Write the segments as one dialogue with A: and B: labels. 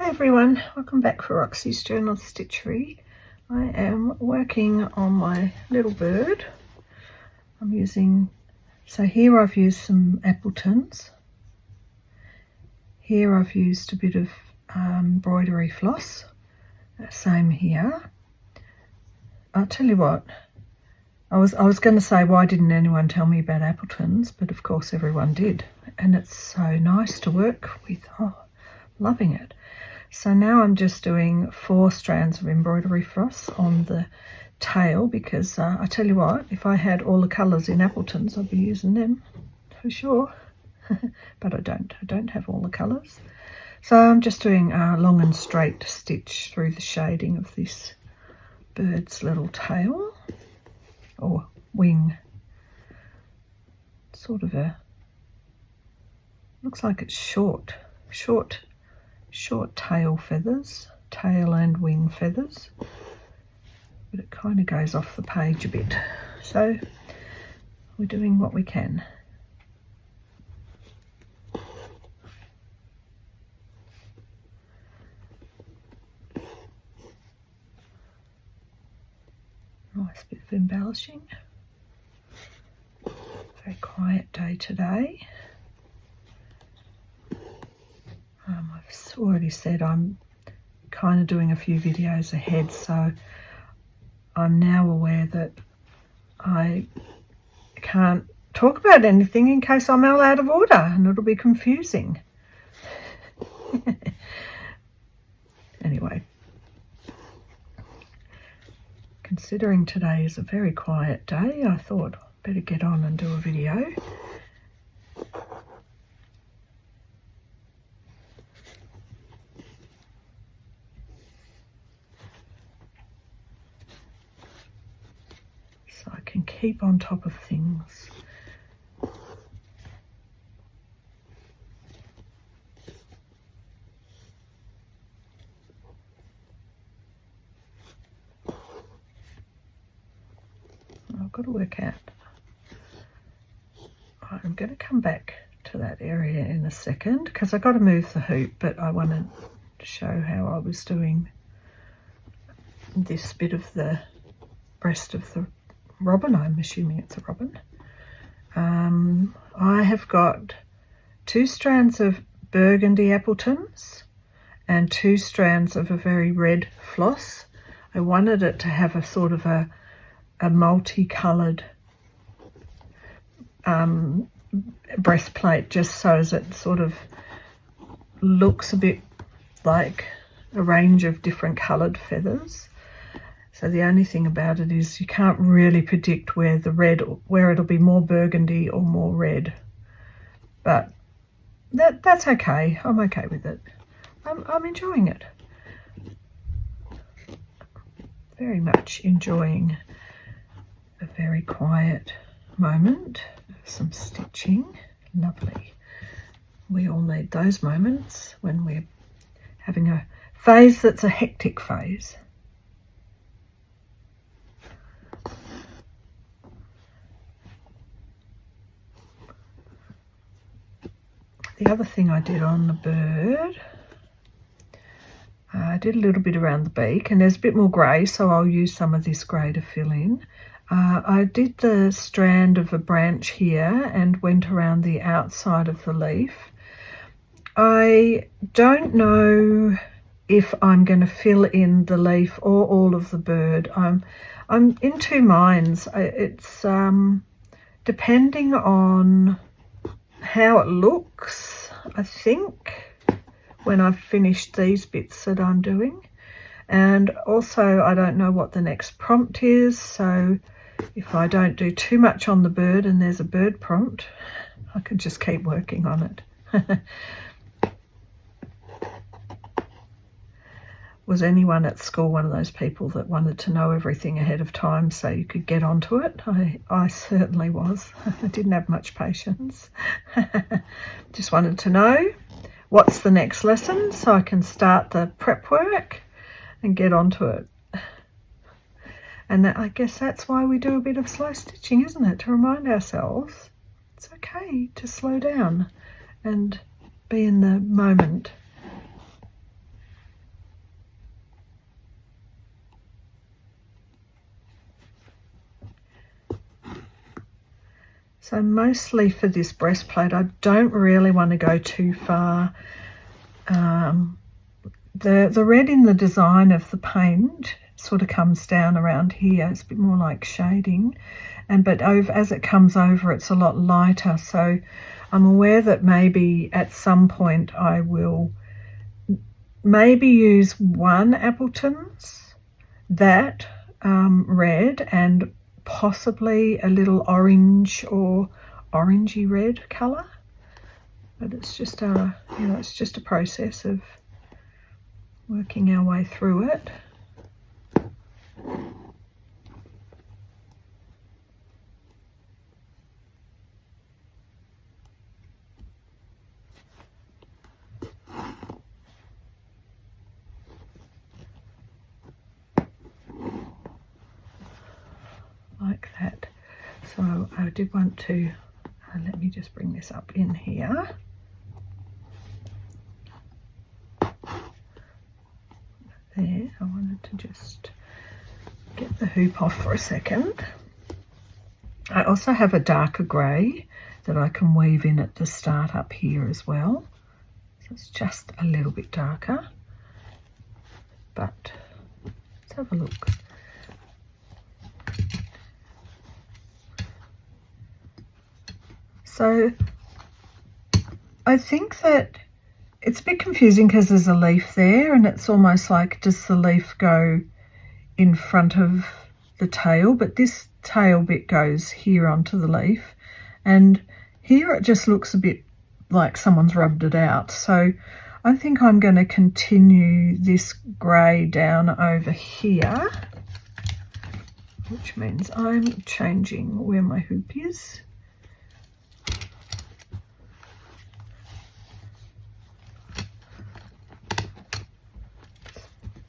A: Hi everyone, welcome back for Roxy's Journal Stitchery. I am working on my little bird. So here I've used some Appletons. Here I've used a bit of embroidery floss. Same here. I'll tell you what, I was going to say, why didn't anyone tell me about Appletons? But of course everyone did. And it's so nice to work with. Oh, loving it. So now I'm just doing 4 strands of embroidery floss on the tail because I tell you what, if I had all the colours in Appletons, I'd be using them for sure. But I don't have all the colours. So I'm just doing a long and straight stitch through the shading of this bird's little tail or wing. Sort of looks like it's short tail feathers, tail and wing feathers, but it kind of goes off the page a bit. So we're doing what we can. Nice bit of embellishing. Very quiet day today. I've already said I'm kind of doing a few videos ahead, so I'm now aware that I can't talk about anything in case I'm all out of order and it'll be confusing. Anyway, considering today is a very quiet day, I thought I'd better get on and do a video. So I can keep on top of things. I've got to work out. I'm going to come back to that area in a second because I've got to move the hoop, but I wanted to show how I was doing this bit of the breast of the robin. I'm assuming it's a robin. I have got 2 strands of burgundy Appletons and 2 strands of a very red floss. I wanted it to have a sort of a multicoloured breastplate, just so as it sort of looks a bit like a range of different coloured feathers. So the only thing about it is you can't really predict where it'll be more burgundy or more red. But that's okay. I'm okay with it. I'm enjoying it. Very much enjoying a very quiet moment. Some stitching. Lovely. We all need those moments when we're having a phase that's a hectic phase. The other thing I did on the bird, I did a little bit around the beak, and there's a bit more grey, so I'll use some of this grey to fill in. I did the strand of a branch here and went around the outside of the leaf. I don't know if I'm going to fill in the leaf or all of the bird. I'm in 2 minds. It's depending on how it looks, I think, when I've finished these bits that I'm doing. And also I don't know what the next prompt is, so if I don't do too much on the bird and there's a bird prompt, I can just keep working on it. Was anyone at school one of those people that wanted to know everything ahead of time so you could get onto it? I certainly was. I didn't have much patience. Just wanted to know what's the next lesson so I can start the prep work and get onto it. And I guess that's why we do a bit of slow stitching, isn't it? To remind ourselves it's okay to slow down and be in the moment. So mostly for this breastplate, I don't really want to go too far. The red in the design of the paint sort of comes down around here. It's a bit more like shading, but as it comes over, it's a lot lighter. So I'm aware that maybe at some point I will maybe use one Appleton's, that red, and possibly a little orange or orangey red colour. But it's just it's just a process of working our way through it. Like that. So I did want to, let me just bring this up in here. There, I wanted to just get the hoop off for a second. I also have a darker grey that I can weave in at the start up here as well. So it's just a little bit darker, but let's have a look. So I think that it's a bit confusing because there's a leaf there, and it's almost like, does the leaf go in front of the tail? But this tail bit goes here onto the leaf, and here it just looks a bit like someone's rubbed it out. So I think I'm going to continue this grey down over here, which means I'm changing where my hoop is.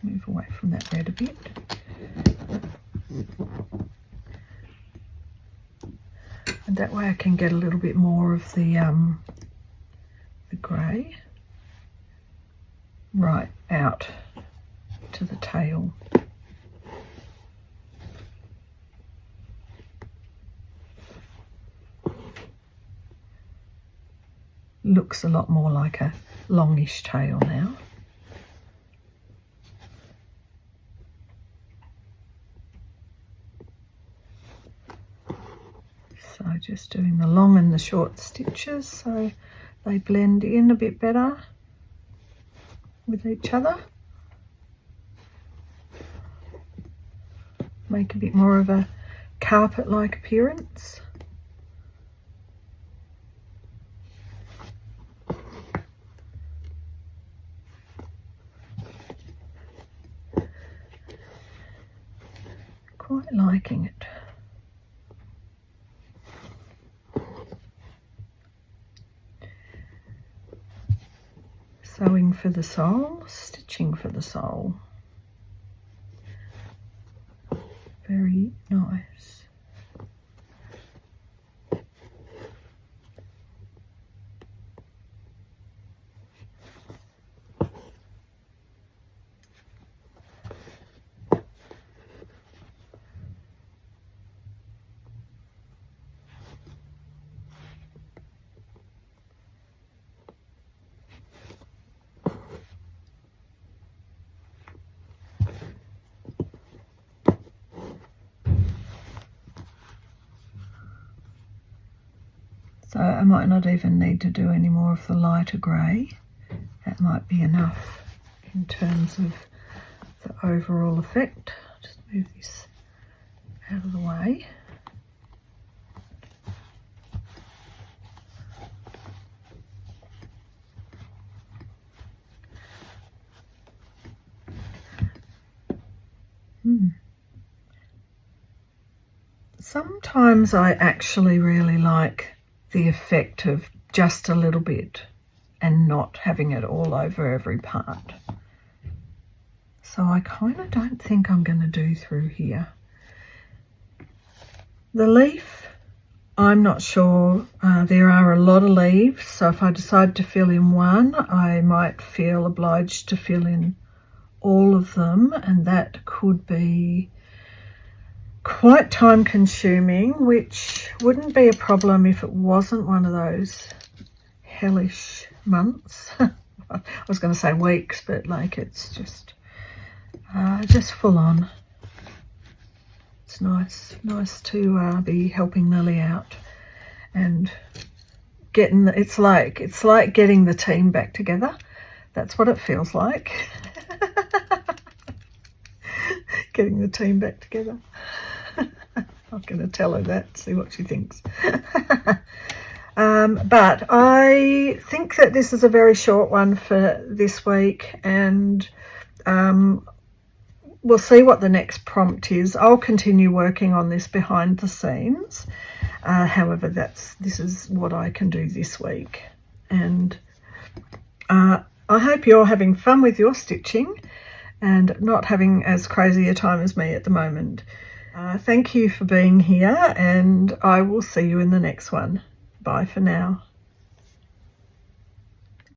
A: Move away from that red a bit. And that way I can get a little bit more of the grey right out to the tail. Looks a lot more like a longish tail now. So just doing the long and the short stitches so they blend in a bit better with each other. Make a bit more of a carpet-like appearance. Quite liking it. Sewing for the sole, stitching for the sole. Very nice. So I might not even need to do any more of the lighter grey. That might be enough in terms of the overall effect. Just move this out of the way. Sometimes I actually really like the effect of just a little bit and not having it all over every part. So I kind of don't think I'm going to do through here. The leaf, I'm not sure. There are a lot of leaves, so if I decide to fill in one, I might feel obliged to fill in all of them, and that could be quite time consuming, which wouldn't be a problem if it wasn't one of those hellish months. I was going to say weeks, but like it's just full on. It's nice to be helping Lily out and getting. It's like getting the team back together. That's what it feels like. Getting the team back together. I'm going to tell her that, see what she thinks. But I think that this is a very short one for this week, and we'll see what the next prompt is. I'll continue working on this behind the scenes. However, this is what I can do this week. And I hope you're having fun with your stitching and not having as crazy a time as me at the moment. Thank you for being here, and I will see you in the next one. Bye for now.